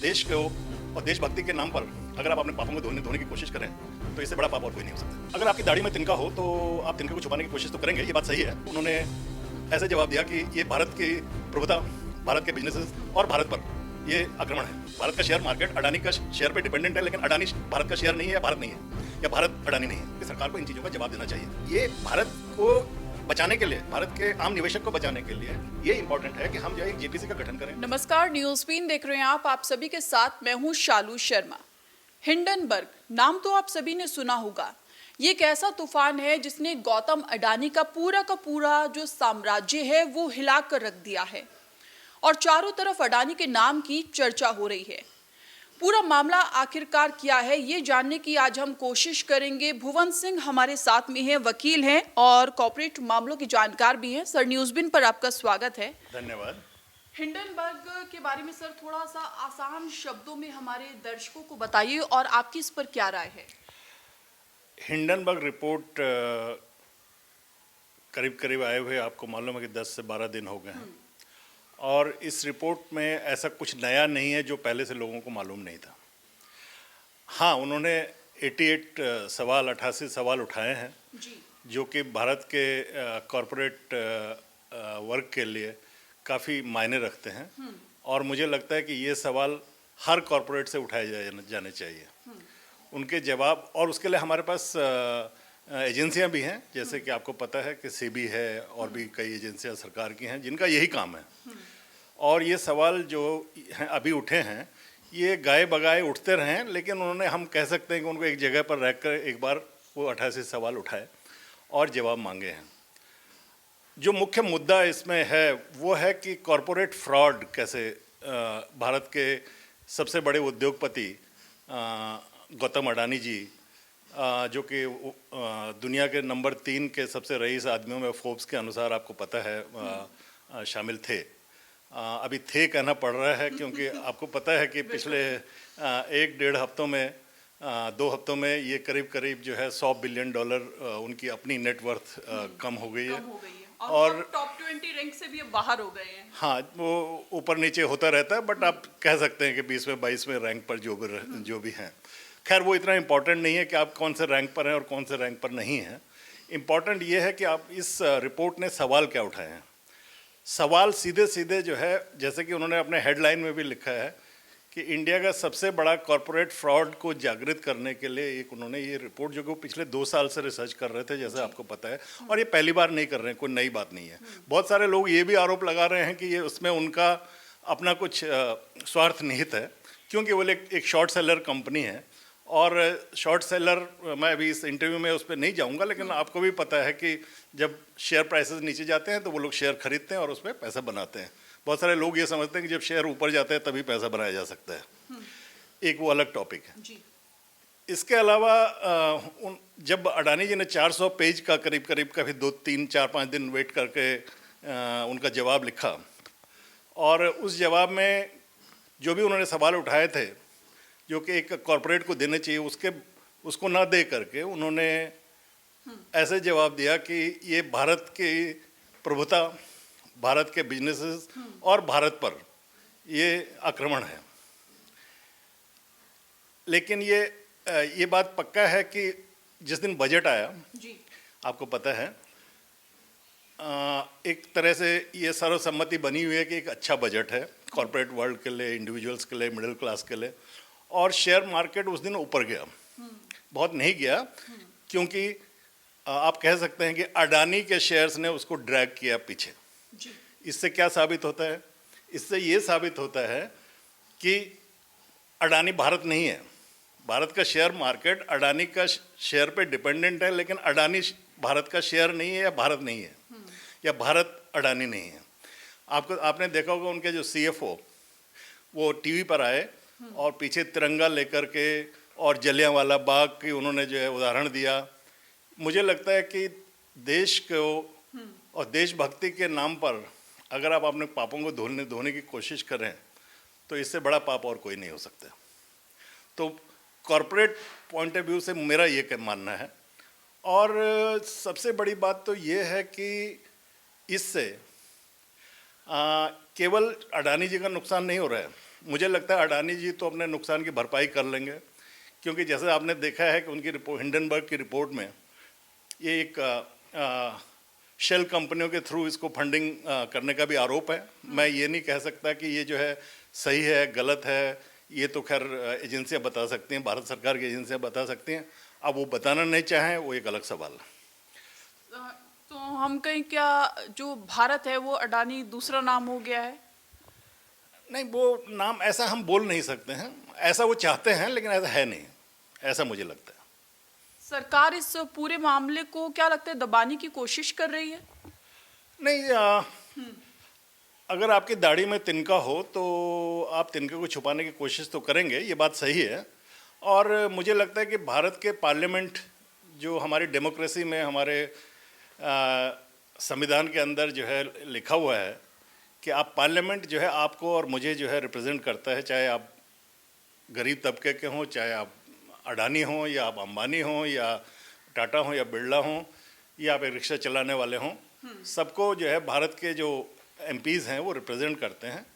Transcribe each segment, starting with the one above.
देश को और देशभक्ति के नाम पर अगर आप अपने पापों को धोने की कोशिश करें तो इससे बड़ा पाप और कोई नहीं हो सकता। अगर आपकी दाढ़ी में तिनका हो तो आप तिनके को छुपाने की कोशिश तो करेंगे, ये बात सही है। उन्होंने ऐसे जवाब दिया कि ये भारत की प्रभुता, भारत के बिजनेसेस और भारत पर ये आक्रमण है। भारत का शेयर मार्केट अडानी का शेयर पे डिपेंडेंट है, लेकिन अडानी भारत का शेयर नहीं है या भारत नहीं है या भारत अडानी नहीं है। सरकार को इन चीज़ों का जवाब देना चाहिए। ये भारत को बचाने के लिए, भारत के आम निवेशक को बचाने के लिए ये इंपॉर्टेंट है कि हम जो है एक जेपीसी का गठन करें। नमस्कार, न्यूज बीन देख रहे हैं आप सभी के साथ मैं हूं शालू शर्मा। हिंडनबर्ग नाम तो आप सभी ने सुना होगा। ये एक ऐसा तूफान है जिसने गौतम अडानी का पूरा जो साम्राज्य है वो हिला कर रख दिया है और चारों तरफ अडानी के नाम की चर्चा हो रही है। पूरा मामला आखिरकार क्या है, ये जानने की आज हम कोशिश करेंगे। भुवन सिंह हमारे साथ में हैं, वकील हैं और कॉर्पोरेट मामलों की जानकार भी हैं। सर, न्यूज़बिन पर आपका स्वागत है। धन्यवाद। हिंडनबर्ग के बारे में सर थोड़ा सा आसान शब्दों में हमारे दर्शकों को बताइए और आपकी इस पर क्या राय है। हिंडनबर्ग रिपोर्ट करीब आए हुए आपको मालूम है कि 10 से 12 दिन हो गए हैं और इस रिपोर्ट में ऐसा कुछ नया नहीं है जो पहले से लोगों को मालूम नहीं था। हाँ, उन्होंने 88 सवाल उठाए हैं जी। जो कि भारत के कॉरपोरेट वर्क के लिए काफ़ी मायने रखते हैं और मुझे लगता है कि ये सवाल हर कॉरपोरेट से उठाए जाने चाहिए। उनके जवाब, और उसके लिए हमारे पास एजेंसियां भी हैं, जैसे कि आपको पता है कि सेबी है और भी कई एजेंसियां सरकार की हैं जिनका यही काम है। और ये सवाल जो हैं अभी उठे हैं ये गाए बगाए उठते रहें, लेकिन उन्होंने, हम कह सकते हैं कि उनको एक जगह पर रखकर एक बार वो 88 सवाल उठाए और जवाब मांगे हैं। जो मुख्य मुद्दा इसमें है वो है कि कॉरपोरेट फ्रॉड कैसे भारत के सबसे बड़े उद्योगपति गौतम अडानी जी, जो कि दुनिया के नंबर 3 के सबसे रईस आदमियों में फोर्ब्स के अनुसार आपको पता है शामिल थे। अभी थे कहना पड़ रहा है क्योंकि आपको पता है कि पिछले 1-1.5 हफ्तों में 2 हफ्तों में ये करीब जो है $100 बिलियन उनकी अपनी नेटवर्थ कम हो गई है और टॉप 20 रैंक से भी बाहर हो गए हैं। हाँ, वो ऊपर नीचे होता रहता है, बट आप कह सकते हैं कि 20वें 22वें रैंक पर जो भी हैं। खैर, वो इतना इम्पोर्टेंट नहीं है कि आप कौन से रैंक पर हैं और कौन से रैंक पर नहीं हैं। इम्पॉर्टेंट ये है कि आप इस रिपोर्ट ने सवाल क्या उठाए हैं। सवाल सीधे जो है, जैसे कि उन्होंने अपने हेडलाइन में भी लिखा है कि इंडिया का सबसे बड़ा कॉरपोरेट फ्रॉड को जागृत करने के लिए एक उन्होंने ये रिपोर्ट, जो कि पिछले 2 साल से रिसर्च कर रहे थे, जैसे आपको पता है, और ये पहली बार नहीं कर रहे हैं, कोई नई बात नहीं है। बहुत सारे लोग ये भी आरोप लगा रहे हैं कि ये उसमें उनका अपना कुछ स्वार्थ निहित है, क्योंकि वो एक शॉर्ट सेलर कंपनी है और शॉर्ट सेलर, मैं अभी इस इंटरव्यू में उस पर नहीं जाऊंगा, लेकिन आपको भी पता है कि जब शेयर प्राइसेस नीचे जाते हैं तो वो लोग शेयर खरीदते हैं और उसमें पैसा बनाते हैं। बहुत सारे लोग ये समझते हैं कि जब शेयर ऊपर जाते हैं तभी पैसा बनाया जा सकता है। एक वो अलग टॉपिक है जी। इसके अलावा जब अडानी जी ने 400 पेज का करीब कभी 2-3-4-5 दिन वेट करके उनका जवाब लिखा और उस जवाब में जो भी उन्होंने सवाल उठाए थे जो कि एक कॉरपोरेट को देने चाहिए, उसको ना दे करके उन्होंने ऐसे जवाब दिया कि ये भारत की प्रभुता, भारत के बिजनेसेस और भारत पर ये आक्रमण है। लेकिन ये बात पक्का है कि जिस दिन बजट आया जी। आपको पता है, एक तरह से ये सर्वसम्मति बनी हुई है कि एक अच्छा बजट है कॉरपोरेट वर्ल्ड के लिए, इंडिविजुअल्स के लिए, मिडिल क्लास के लिए। और शेयर मार्केट उस दिन ऊपर गया, बहुत नहीं गया, क्योंकि आप कह सकते हैं कि अडानी के शेयर्स ने उसको ड्रैग किया पीछे। इससे क्या साबित होता है? इससे ये साबित होता है कि अडानी भारत नहीं है। भारत का शेयर मार्केट अडानी का शेयर पे डिपेंडेंट है, लेकिन अडानी भारत का शेयर नहीं है या भारत नहीं है या भारत अडानी नहीं है। आपने देखा होगा उनके जो CFO वो टीवी पर आए और पीछे तिरंगा लेकर के और जलियांवाला बाग की उन्होंने जो है उदाहरण दिया। मुझे लगता है कि देश को और देशभक्ति के नाम पर अगर आप अपने पापों को धोने की कोशिश करें तो इससे बड़ा पाप और कोई नहीं हो सकता। तो कॉरपोरेट पॉइंट ऑफ व्यू से मेरा ये मानना है। और सबसे बड़ी बात तो ये है कि इससे केवल अडानी जी का नुकसान नहीं हो रहा है, मुझे लगता है अडानी जी तो अपने नुकसान की भरपाई कर लेंगे, क्योंकि जैसे आपने देखा है कि उनकी रिपोर्ट, हिंडनबर्ग की रिपोर्ट में ये एक शेल कंपनियों के थ्रू इसको फंडिंग करने का भी आरोप है। मैं ये नहीं कह सकता कि ये जो है सही है गलत है, ये तो खैर एजेंसियां बता सकती हैं, भारत सरकार की एजेंसियां बता सकती हैं। अब वो बताना नहीं चाहें वो एक अलग सवाल है। तो हम कहीं क्या जो भारत है वो अडानी दूसरा नाम हो गया है? नहीं, वो नाम ऐसा हम बोल नहीं सकते हैं, ऐसा वो चाहते हैं लेकिन ऐसा है नहीं, ऐसा मुझे लगता है। सरकार इस पूरे मामले को क्या लगता है दबाने की कोशिश कर रही है? नहीं, अगर आपकी दाढ़ी में तिनका हो तो आप तिनके को छुपाने की कोशिश तो करेंगे, ये बात सही है। और मुझे लगता है कि भारत के पार्लियामेंट जो हमारी डेमोक्रेसी में हमारे संविधान के अंदर जो है लिखा हुआ है कि आप पार्लियामेंट जो है आपको और मुझे जो है रिप्रेजेंट करता है, चाहे आप गरीब तबके के हों, चाहे आप अडानी हों या आप अंबानी हों या टाटा हों या बिरला हों या आप एक रिक्शा चलाने वाले हों, सबको जो है भारत के जो एमपीज़ हैं वो रिप्रेजेंट करते हैं।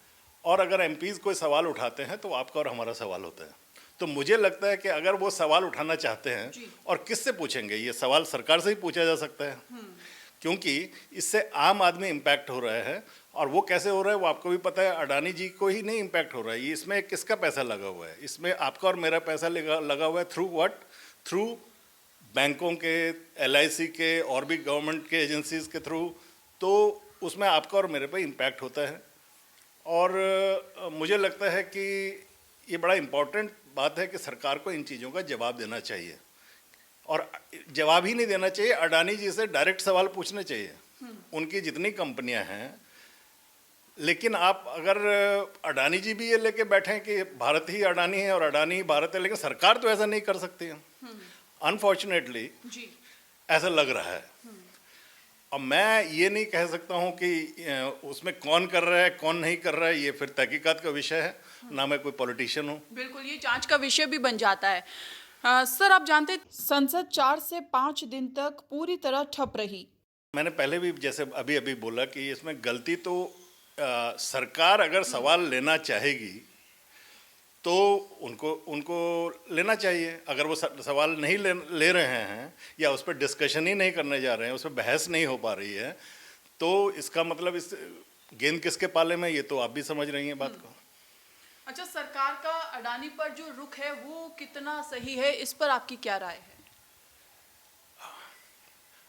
और अगर एमपीज़ कोई सवाल उठाते हैं तो आपका और हमारा सवाल होता है। तो मुझे लगता है कि अगर वो सवाल उठाना चाहते हैं और किससे पूछेंगे, ये सवाल सरकार से ही पूछा जा सकता है, क्योंकि इससे आम आदमी इम्पैक्ट हो रहा है। और वो कैसे हो रहा है वो आपको भी पता है, अडानी जी को ही नहीं इम्पैक्ट हो रहा है, ये इसमें किसका पैसा लगा हुआ है, इसमें आपका और मेरा पैसा लगा हुआ है। Through what? थ्रू बैंकों के, LIC के और भी गवर्नमेंट के एजेंसीज के थ्रू। तो उसमें आपका और मेरे पे इम्पैक्ट होता है। और मुझे लगता है कि ये बड़ा इम्पोर्टेंट बात है कि सरकार को इन चीज़ों का जवाब देना चाहिए। और जवाब ही नहीं देना चाहिए, अडानी जी से डायरेक्ट सवाल पूछने चाहिए, उनकी जितनी कंपनियां हैं। लेकिन आप अगर अडानी जी भी ये लेके बैठे कि भारत ही अडानी है और अडानी ही भारत है, लेकिन सरकार तो ऐसा नहीं कर सकती है, अनफॉर्चुनेटली ऐसा लग रहा है। अब मैं ये नहीं कह सकता हूँ कि उसमें कौन कर रहा है कौन नहीं कर रहा है, ये फिर तहकीकात का विषय है, ना मैं कोई पॉलिटिशियन हूँ। बिल्कुल, ये जांच का विषय भी बन जाता है। सर, आप जानते हैं संसद 4 से 5 दिन तक पूरी तरह ठप रही। मैंने पहले भी जैसे अभी अभी बोला कि इसमें गलती तो सरकार अगर सवाल लेना चाहेगी तो उनको लेना चाहिए। अगर वो सवाल नहीं ले रहे हैं या उस पर डिस्कशन ही नहीं करने जा रहे हैं, उस पर बहस नहीं हो पा रही है, तो इसका मतलब इस गेंद किसके पाले में, ये तो आप भी समझ रही हैं बात को। अच्छा, सरकार का अडानी पर जो रुख है वो कितना सही है, इस पर आपकी क्या राय है?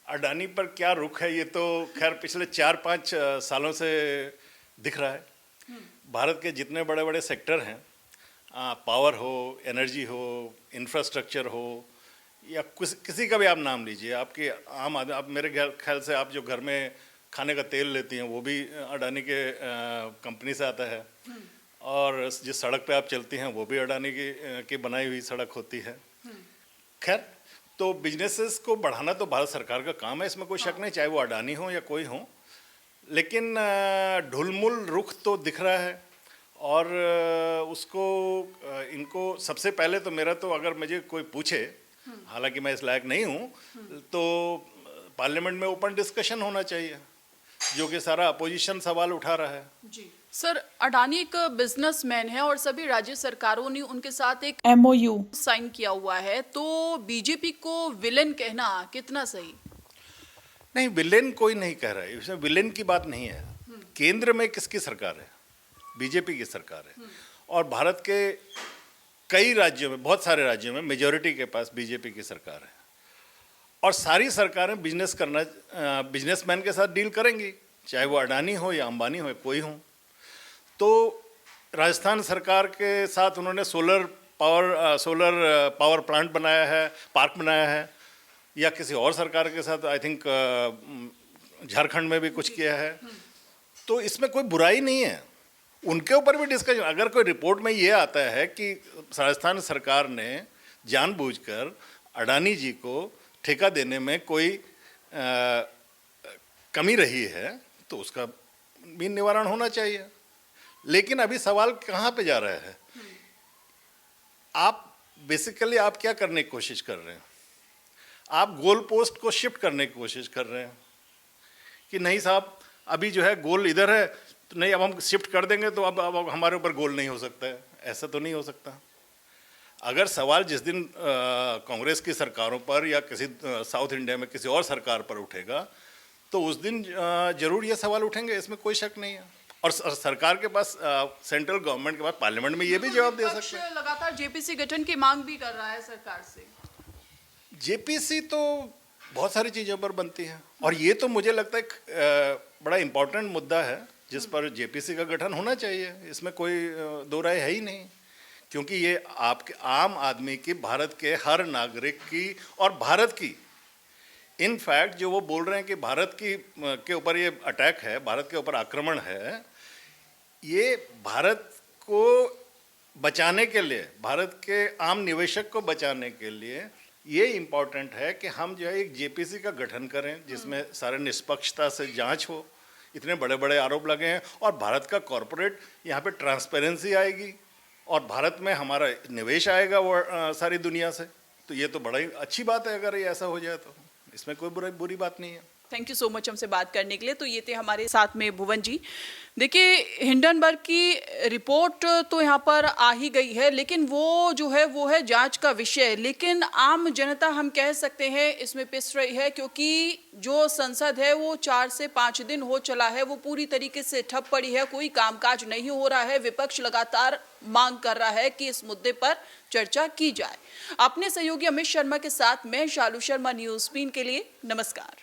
अडानी पर क्या रुख है ये तो खैर पिछले 4-5 सालों से दिख रहा है। भारत के जितने बड़े बड़े सेक्टर हैं, पावर हो, एनर्जी हो, इंफ्रास्ट्रक्चर हो, या किसी का भी आप नाम लीजिए, आपके आम आदमी, आप मेरे ख्याल से आप जो घर में खाने का तेल लेती हैं वो भी अडानी के कंपनी से आता है। और जिस सड़क पे आप चलती हैं वो भी अडानी की बनाई हुई सड़क होती है। खैर, तो बिजनेसेस को बढ़ाना तो भारत सरकार का काम है, इसमें कोई शक नहीं, चाहे वो अडानी हो या कोई हो। लेकिन ढुलमुल रुख तो दिख रहा है। और उसको इनको सबसे पहले तो मेरा तो, अगर मुझे कोई पूछे, हालांकि मैं इस लायक नहीं हूँ, तो पार्लियामेंट में ओपन डिस्कशन होना चाहिए, जो कि सारा अपोजिशन सवाल उठा रहा है। जी सर, अडानी एक बिजनेसमैन है और सभी राज्य सरकारों ने उनके साथ एक MOU साइन किया हुआ है, तो बीजेपी को विलेन कहना कितना सही? नहीं, विलेन कोई नहीं कह रहा है, इसमें विलेन की बात नहीं है। केंद्र में किसकी सरकार है? बीजेपी की सरकार है। और भारत के कई राज्यों में, बहुत सारे राज्यों में मेजॉरिटी के पास बीजेपी की सरकार है। और सारी सरकारें बिजनेसमैन के साथ डील करेंगी, चाहे वो अडानी हो या अंबानी हो या कोई हो। तो राजस्थान सरकार के साथ उन्होंने सोलर पावर प्लांट बनाया है, पार्क बनाया है, या किसी और सरकार के साथ आई थिंक झारखंड में भी कुछ किया है। तो इसमें कोई बुराई नहीं है, उनके ऊपर भी डिस्कशन। अगर कोई रिपोर्ट में ये आता है कि राजस्थान सरकार ने जानबूझकर अडानी जी को ठेका देने में कोई कमी रही है, तो उसका भी निवारण होना चाहिए। लेकिन अभी सवाल कहाँ पे जा रहा है? आप बेसिकली आप क्या करने की कोशिश कर रहे हैं? आप गोल पोस्ट को शिफ्ट करने की कोशिश कर रहे हैं कि नहीं साहब, अभी जो है गोल इधर है, तो नहीं, अब हम शिफ्ट कर देंगे तो अब हमारे ऊपर गोल नहीं हो सकता है, ऐसा तो नहीं हो सकता। अगर सवाल जिस दिन कांग्रेस की सरकारों पर या किसी साउथ इंडिया में किसी और सरकार पर उठेगा तो उस दिन जरूर ये सवाल उठेंगे, इसमें कोई शक नहीं है। और सरकार के पास, सेंट्रल गवर्नमेंट के पास पार्लियामेंट में ये भी जवाब दे सकते हैं। लगातार जेपीसी गठन की मांग भी कर रहा है सरकार से। जेपीसी तो बहुत सारी चीज़ों पर बनती है और ये तो मुझे लगता है एक बड़ा इम्पोर्टेंट मुद्दा है जिस पर जेपीसी का गठन होना चाहिए, इसमें कोई दो राय है ही नहीं। क्योंकि ये आपके आम आदमी की, भारत के हर नागरिक की और भारत की, इनफैक्ट जो वो बोल रहे हैं कि भारत की के ऊपर ये अटैक है, भारत के ऊपर आक्रमण है, ये भारत को बचाने के लिए, भारत के आम निवेशक को बचाने के लिए ये इम्पोर्टेंट है कि हम जो है एक जेपीसी का गठन करें जिसमें सारे निष्पक्षता से जांच हो। इतने बड़े बड़े आरोप लगे हैं और भारत का कॉरपोरेट, यहाँ पे ट्रांसपेरेंसी आएगी और भारत में हमारा निवेश आएगा वो सारी दुनिया से। तो ये तो बड़ा ही अच्छी बात है अगर ये ऐसा हो जाए, तो इसमें कोई बुरी बात नहीं है। थैंक यू सो मच हमसे बात करने के लिए। तो ये थे हमारे साथ में भुवन जी। देखिए, हिंडनबर्ग की रिपोर्ट तो यहाँ पर आ ही गई है, लेकिन वो जो है वो है जांच का विषय। लेकिन आम जनता, हम कह सकते हैं, इसमें पिस रही है क्योंकि जो संसद है वो 4 से 5 दिन हो चला है, वो पूरी तरीके से ठप पड़ी है, कोई कामकाज नहीं हो रहा है। विपक्ष लगातार मांग कर रहा है कि इस मुद्दे पर चर्चा की जाए। अपने सहयोगी अमित शर्मा के साथ मैं शालू शर्मा, न्यूज़ 3 के लिए, नमस्कार।